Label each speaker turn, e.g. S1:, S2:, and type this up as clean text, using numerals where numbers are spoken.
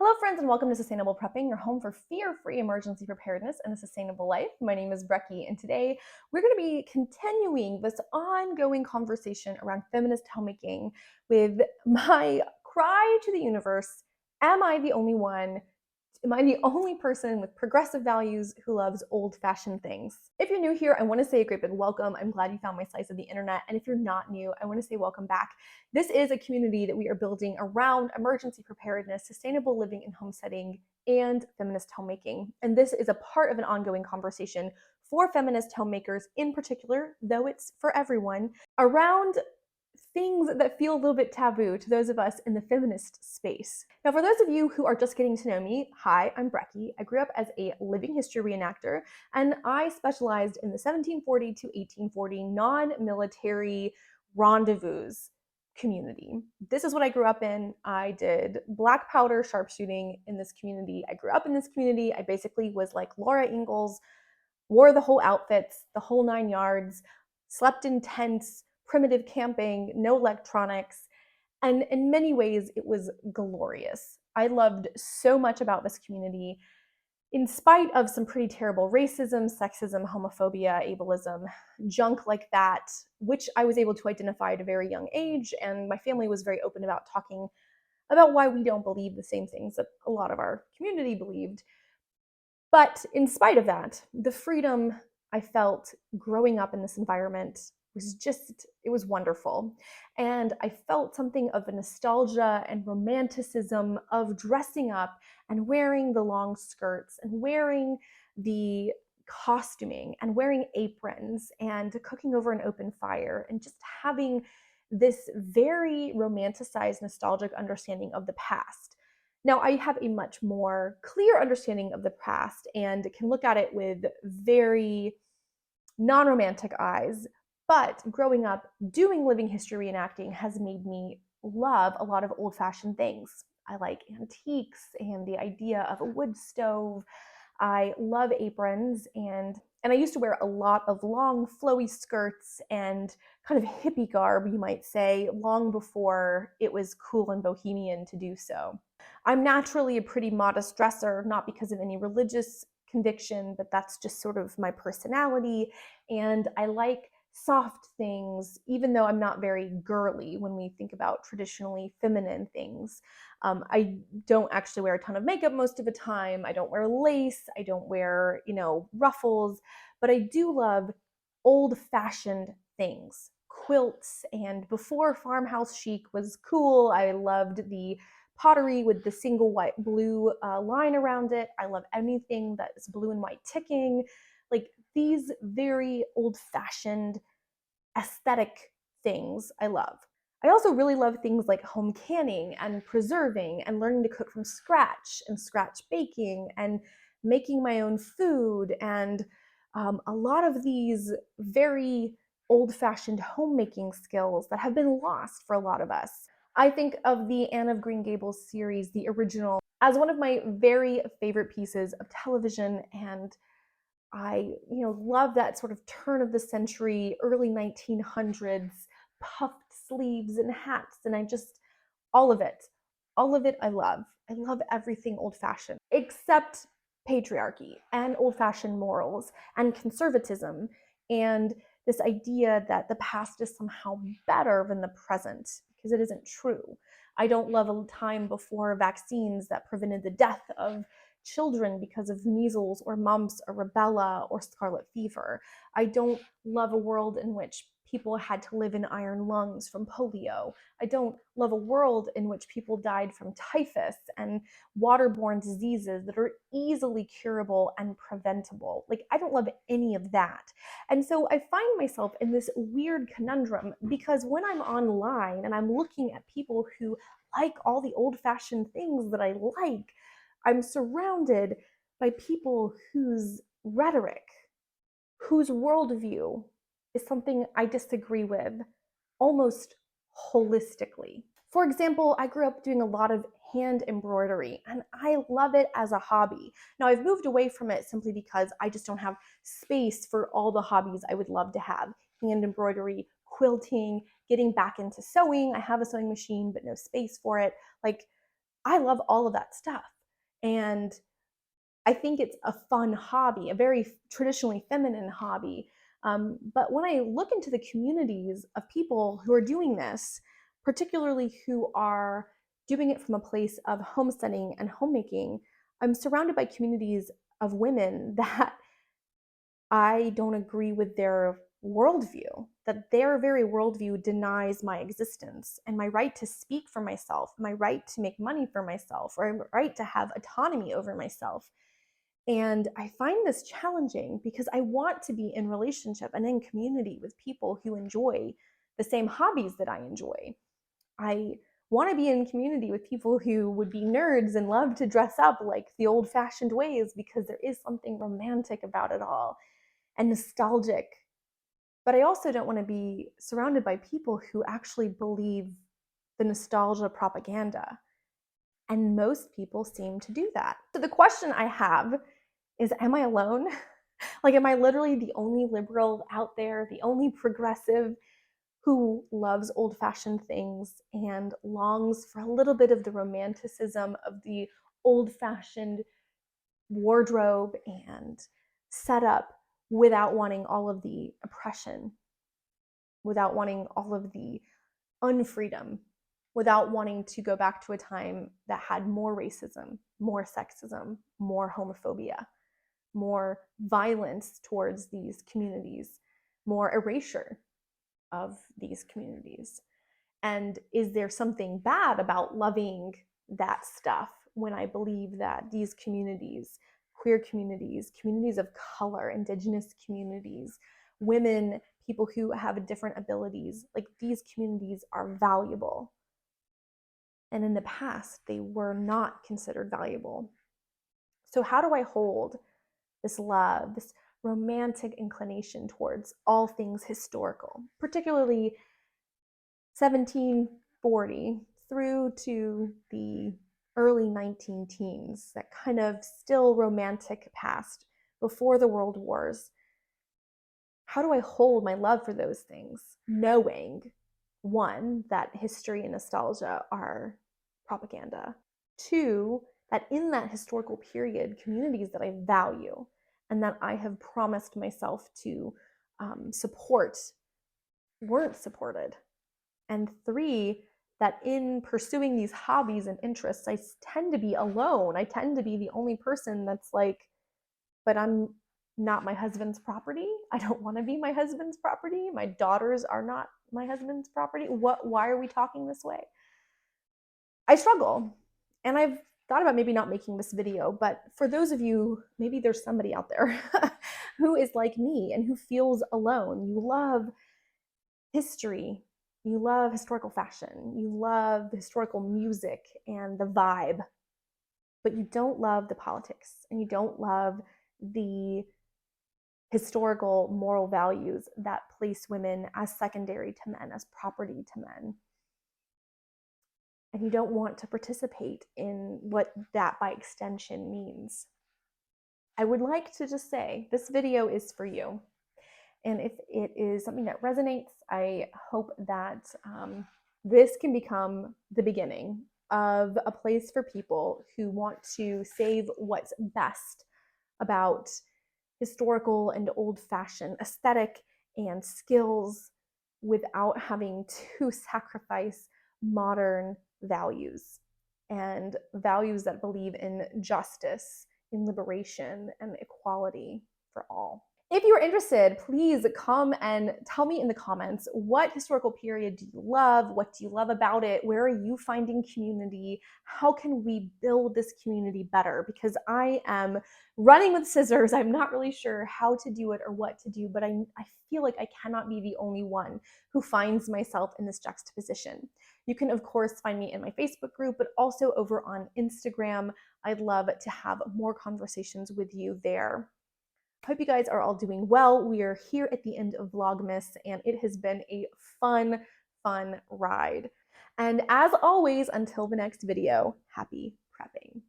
S1: Hello friends and welcome to Sustainable Prepping, your home for fear-free emergency preparedness and a sustainable life. My name is Brecky and today we're going to be continuing this ongoing conversation around feminist homemaking with my cry to the universe, am I the only one? Am I the only person with progressive values who loves old-fashioned things? If you're new here, I want to say a great big welcome. I'm glad you found my slice of the internet. And if you're not new, I want to say welcome back. This is a community that we are building around emergency preparedness, sustainable living and homesteading, and feminist homemaking. And this is a part of an ongoing conversation for feminist homemakers in particular, though it's for everyone, around things that feel a little bit taboo to those of us in the feminist space. Now, for those of you who are just getting to know me, hi, I'm Brecky. I grew up as a living history reenactor, and I specialized in the 1740 to 1840 non-military rendezvous community. This is what I grew up in. I did black powder sharpshooting in this community. I grew up in this community. I basically was like Laura Ingalls, wore the whole outfits, the whole 9 yards, slept in tents, primitive camping, no electronics, and in many ways it was glorious. I loved so much about this community in spite of some pretty terrible racism, sexism, homophobia, ableism, junk like that, which I was able to identify at a very young age, and my family was very open about talking about why we don't believe the same things that a lot of our community believed. But in spite of that, the freedom I felt growing up in this environment was just, it was wonderful. And I felt something of a nostalgia and romanticism of dressing up and wearing the long skirts and wearing the costuming and wearing aprons and cooking over an open fire and just having this very romanticized, nostalgic understanding of the past. Now, I have a much more clear understanding of the past and can look at it with very non-romantic eyes. But growing up doing living history reenacting has made me love a lot of old-fashioned things. I like antiques and the idea of a wood stove. I love aprons and I used to wear a lot of long flowy skirts and kind of hippie garb, you might say, long before it was cool and bohemian to do so. I'm naturally a pretty modest dresser, not because of any religious conviction, but that's just sort of my personality. And I like soft things, even though I'm not very girly when we think about traditionally feminine things. I don't actually wear a ton of makeup most of the time. I don't wear lace. I don't wear, ruffles, but I do love old-fashioned things, quilts. And before farmhouse chic was cool, I loved the pottery with the single white blue line around it. I love anything that is blue and white ticking. Like these very old-fashioned aesthetic things I love. I also really love things like home canning and preserving and learning to cook from scratch and scratch baking and making my own food and a lot of these very old-fashioned homemaking skills that have been lost for a lot of us. I think of the Anne of Green Gables series, the original, as one of my very favorite pieces of television, and I, love that sort of turn of the century, early 1900s, puffed sleeves and hats, and all of it, all of it I love. I love everything old-fashioned, except patriarchy and old-fashioned morals and conservatism and this idea that the past is somehow better than the present, because it isn't true. I don't love a time before vaccines that prevented the death of children because of measles or mumps or rubella or scarlet fever. I don't love a world in which people had to live in iron lungs from polio. I don't love a world in which people died from typhus and waterborne diseases that are easily curable and preventable. Like, I don't love any of that. And so I find myself in this weird conundrum because when I'm online and I'm looking at people who like all the old-fashioned things that I like, I'm surrounded by people whose rhetoric, whose worldview is something I disagree with almost holistically. For example, I grew up doing a lot of hand embroidery and I love it as a hobby. Now, I've moved away from it simply because I just don't have space for all the hobbies I would love to have. Hand embroidery, quilting, getting back into sewing. I have a sewing machine, but no space for it. Like, I love all of that stuff. And I think it's a fun hobby, a very traditionally feminine hobby. But when I look into the communities of people who are doing this, particularly who are doing it from a place of homesteading and homemaking, I'm surrounded by communities of women that I don't agree with their worldview, that their very worldview denies my existence and my right to speak for myself, my right to make money for myself, or my right to have autonomy over myself. And I find this challenging because I want to be in relationship and in community with people who enjoy the same hobbies that I enjoy. I want to be in community with people who would be nerds and love to dress up like the old-fashioned ways, because there is something romantic about it all and nostalgic. But I also don't want to be surrounded by people who actually believe the nostalgia propaganda. And most people seem to do that. So the question I have is, am I alone? Like, am I literally the only liberal out there, the only progressive who loves old-fashioned things and longs for a little bit of the romanticism of the old-fashioned wardrobe and setup, without wanting all of the oppression, without wanting all of the unfreedom, without wanting to go back to a time that had more racism, more sexism, more homophobia, more violence towards these communities, more erasure of these communities? And is there something bad about loving that stuff when I believe that these communities, queer communities, communities of color, indigenous communities, women, people who have different abilities, like, these communities are valuable? And in the past, they were not considered valuable. So how do I hold this love, this romantic inclination towards all things historical, particularly 1740 through to the early 19 teens, that kind of still romantic past before the world wars? How do I hold my love for those things, knowing, one, that history and nostalgia are propaganda, two, that in that historical period, communities that I value and that I have promised myself to support weren't supported, and three, that in pursuing these hobbies and interests, I tend to be alone. I tend to be the only person that's like, but I'm not my husband's property. I don't want to be my husband's property. My daughters are not my husband's property. Why are we talking this way? I struggle. And I've thought about maybe not making this video, but for those of you, maybe there's somebody out there who is like me and who feels alone. You love history, you love historical fashion, you love historical music and the vibe, but you don't love the politics and you don't love the historical moral values that place women as secondary to men, as property to men. And you don't want to participate in what that by extension means. I would like to just say this video is for you. And if it is something that resonates, I hope that this can become the beginning of a place for people who want to save what's best about historical and old-fashioned aesthetic and skills without having to sacrifice modern values, and values that believe in justice, in liberation, and equality for all. If you're interested, please come and tell me in the comments, what historical period do you love? What do you love about it? Where are you finding community? How can we build this community better? Because I am running with scissors. I'm not really sure how to do it or what to do, but I feel like I cannot be the only one who finds myself in this juxtaposition. You can, of course, find me in my Facebook group, but also over on Instagram. I'd love to have more conversations with you there. Hope you guys are all doing well. We are here at the end of Vlogmas, and it has been a fun ride. And as always, until the next video, happy prepping.